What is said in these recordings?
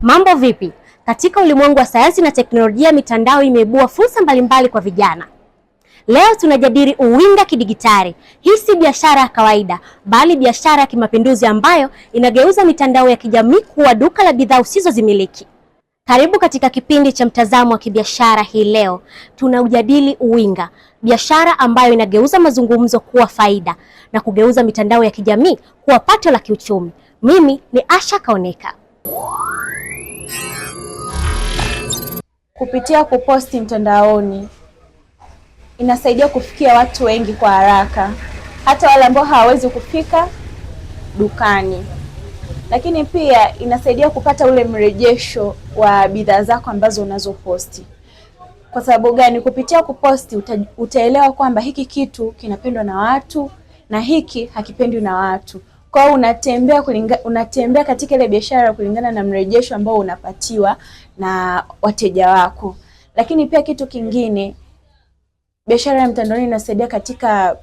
Mambo vipi? Katika ulimwengu wa sayansi na teknolojia, mitandao imeibua fursa mbalimbali kwa vijana. Leo tunajadili uwinga kidigitali. Hii si biashara ya kawaida, bali biashara ya kimapinduzi ambayo inageuza mitandao ya kijamii kuwa duka la bidhaa usizozimiliki. Karibu katika kipindi cha mtazamo wa kibiashara. Hii leo tunaujadili uwinga, biashara ambayo inageuza mazungumzo kuwa faida na kugeuza mitandao ya kijamii kuwa pato la kiuchumi. Mimi ni Asha Kaoneka. Kupitia kuposti mtandaoni inasaidia kufikia watu wengi kwa haraka, hata wale ambao hawawezi kufika dukani. Lakini pia inasaidia kupata ule mrejesho wa bidhaa zako ambazo unazoposti. Kwa sababu gani? Kupitia kuposti utaelewa kwamba hiki kitu kinapendwa na watu na hiki hakipendwi na watu. Kwa hiyo unatembea katika ile biashara kulingana na mrejesho ambao unapatiwa na wateja wako. Lakini pia kitu kingine, biashara ya mtandaoni inasaidia katika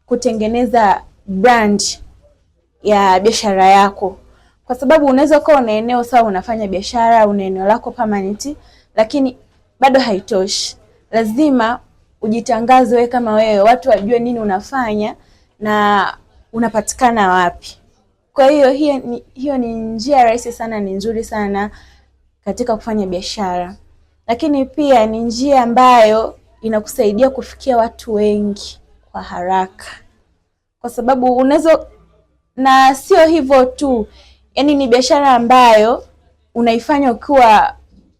kutengeneza brand ya biashara yako. Kwa sababu unaweza kuwa una eneo sawa, unafanya biashara, una eneo lako permanent, lakini bado haitoshi. Lazima ujitangaze wewe kama wewe, watu wajue nini unafanya na unapatikana wapi. Kwa hiyo ni njia rahisi sana, ni nzuri sana katika kufanya biashara. Lakini pia ni njia ambayo inakusaidia kufikia watu wengi kwa haraka. Kwa sababu unaweza, na sio hivyo tu, yani ni biashara ambayo unaifanya ukiwa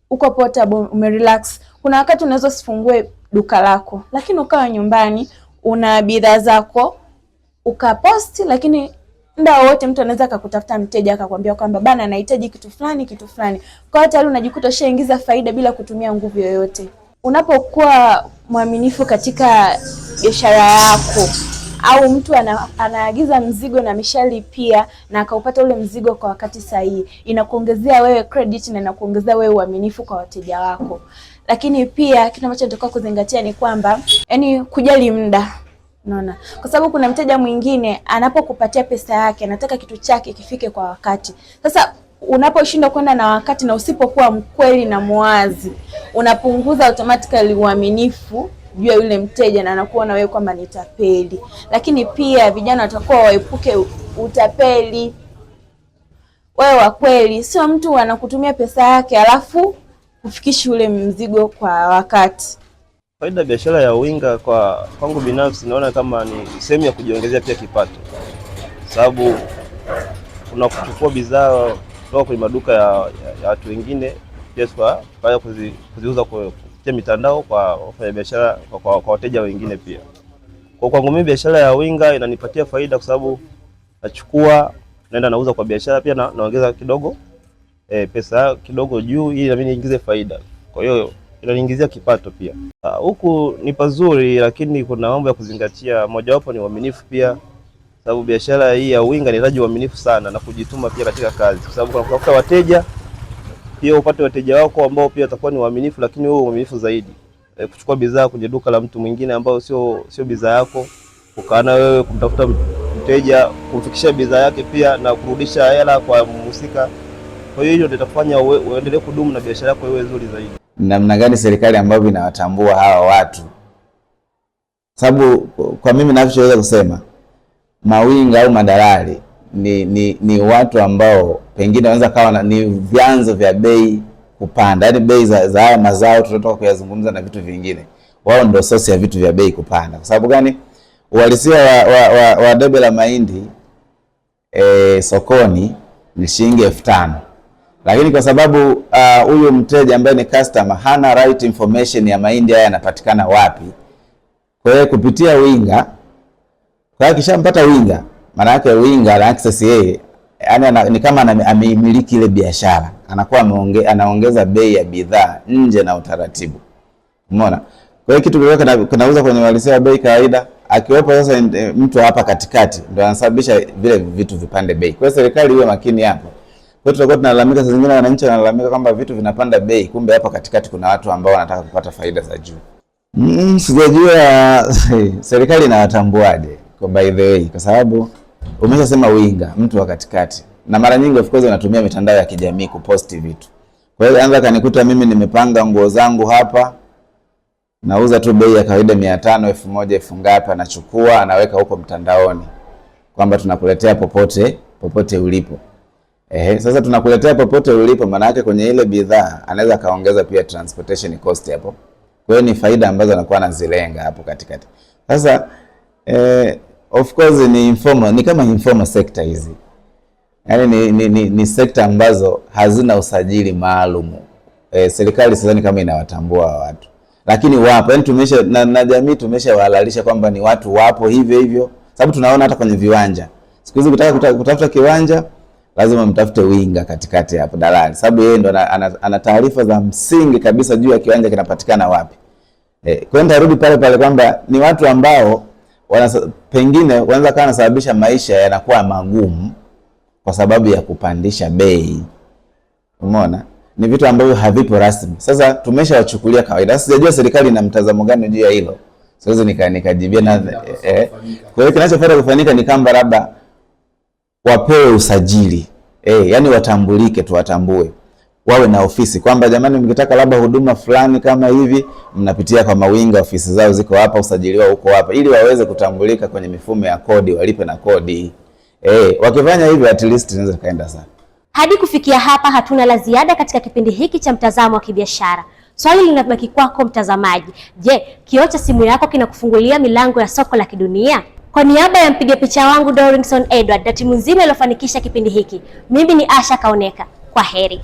uko portable, umerelax. Kuna wakati unaweza usifungue duka lako, lakini ukawa nyumbani una bidhaa zako ukaposti, lakini muda wote mtu anaweza akakutafuta mteja akakwambia kwamba bana anahitaji kitu fulani. Kwa hiyo tayari unajikuta ushaingiza faida bila kutumia nguvu yoyote. Unapokuwa mwaminifu katika biashara yako, au mtu anaagiza mzigo na ameshalipia na akaupata ule mzigo kwa wakati sahihi, inakuongezea wewe credit na inakuongezea wewe uaminifu kwa wateja wako. Lakini pia kitu ambacho nataka kuzingatia ni kwamba yani kujali muda. Unaona? Kwa sababu kuna mteja mwingine anapokupatia pesa yake anataka kitu chake kifike kwa wakati. Sasa unaposhindwa kwenda na wakati na usipokuwa mkweli na muwazi, unapunguza automatically uaminifu juu ya yule mteja na anakuona wewe kwamba ni tapeli. Lakini pia vijana watakuwa waepuke utapeli. Wewe wa kweli, sio mtu anakutumia pesa yake alafu ufikishi ule mzigo kwa wakati. Faida biashara ya uwinga kwangu binafsi naona kama ni sehemu ya kujiongezea pia kipato. Sababu unakuchukua bidhaa kutoka kwenye maduka ya watu wengine pia kwa kuziuza kupitia mitandao kwa wafanyabiashara, kwa wateja wengine pia. Kwa kwangu mimi biashara ya uwinga inanipatia faida kwa sababu nachukua naenda nauza kwa biashara, pia naongeza kidogo pesa kidogo juu ili na mimi niingize faida. Kwa hiyo inaniingizia kipato pia. Huku ni pazuri, lakini kuna mambo ya kuzingatia. Mojawapo ni uaminifu pia, sababu biashara hii ya uwinga inahitaji uaminifu sana na kujituma pia katika kazi, kwa sababu unatafuta wateja pia upate wateja wako ambao pia watakuwa ni waaminifu, lakini wewe uaminifu zaidi. Kuchukua bidhaa kwenye duka la mtu mwingine ambao sio bidhaa yako, ukaana wewe kumtafuta mteja, kumfikishia bidhaa yake pia na kurudisha hela kwa mhusika. Kwa hiyo ndio itakufanya uendelee kudumu na biashara yako iwe nzuri zaidi. Namna gani serikali ambavyo inawatambua hawa watu? Sababu kwa mimi ninachoweza kusema, mawinga au madalali ni watu ambao pengine wanaweza kawa ni vyanzo vya bei kupanda. Yaani bei za haya mazao tunatoka kuyazungumza na vitu vingine, wao ndio source ya vitu vya bei kupanda. Kwa sababu gani? Uhalisia wa debe la mahindi sokoni ni shilingi 5,000. Lakini kwa sababu huyu mteja ambaye ni customer hana right information ya mahindi haya yanapatikana wapi, kwa hiyo kupitia winga, kwa hiyo kishampata winga, maana yake winga na access yeye, yani ni kama ameimiliki ile biashara, anakuwa anaongeza bei ya bidhaa nje na utaratibu. Umeona? Kwa hiyo kitu kile kinauza kwenye uhalisia wa bei kawaida, akiwepo sasa mtu hapa katikati ndio anasababisha vile vitu vipande bei. Kwa hiyo serikali iwe makini hapo. Kwa hiyo tutakuwa tunalalamika, saa zingine wananchi wanalalamika kwamba vitu vinapanda bei, kumbe hapa katikati kuna watu ambao wanataka kupata faida za juu. Sijajua serikali inawatambuaje kwa by the way, kwa sababu umeshasema winga, mtu wa katikati. Na mara nyingi of course wanatumia mitandao ya kijamii kuposti vitu. Kwa hiyo anza kanikuta mimi nimepanga nguo zangu hapa, nauza tu bei ya kawaida 500, 1000, elfu ngapi, anachukua anaweka huko mtandaoni kwamba tunakuletea popote ulipo. Sasa tunakuletea popote ulipo, maana yake kwenye ile bidhaa anaweza kaongeza pia transportation cost hapo. Kwa hiyo ni faida ambazo anakuwa anazilenga hapo katikati. Sasa of course ni informal, ni kama informal sector hizi. Yaani ni sekta ambazo hazina usajili maalum. Serikali sidhani kama inawatambua watu. Lakini wapo, yaani na jamii tumeshawahalalisha kwamba ni watu wapo hivyo hivyo. Sababu tunaona hata kwenye viwanja. Siku hizi kutafuta kiwanja lazima mtafute winga katikati hapo, dalali. Sababu yeye ndo ana taarifa za msingi kabisa juu ya kiwanja kinapatikana wapi. Kwa hiyo ntarudi pale kwamba ni watu ambao pengine wanaweza kana sababisha maisha yanakuwa magumu kwa sababu ya kupandisha bei. Umeona? Ni vitu ambavyo havipo rasmi. Sasa tumeshawachukulia kawaida. Sijajua serikali ina mtazamo gani juu ya hilo. Sasa nikajibia na kwa hiyo kinachofuata kufanyika ni kamba labda wapewe usajili. Yani watambulike, tuwatambue. Wawe na ofisi kwamba jamani, mkitaka labda huduma fulani kama hivi mnapitia kwa mawinga, ofisi zao ziko hapa, usajiliwa huko hapa, ili waweze kutambulika kwenye mifumo ya kodi, walipe na kodi. Wakifanya hivyo at least inaweza kaenda sana. Hadi kufikia hapa hatuna la ziada katika kipindi hiki cha Mtazamo wa Kibiashara. Swali linabaki kwako mtazamaji. Je, kioo cha simu yako kinakufungulia milango ya soko la kidunia? Kwa niaba ya mpiga picha wangu Doringson Edward na timu nzima iliyofanikisha kipindi hiki, mimi ni Asha Kaoneka. Kwa heri.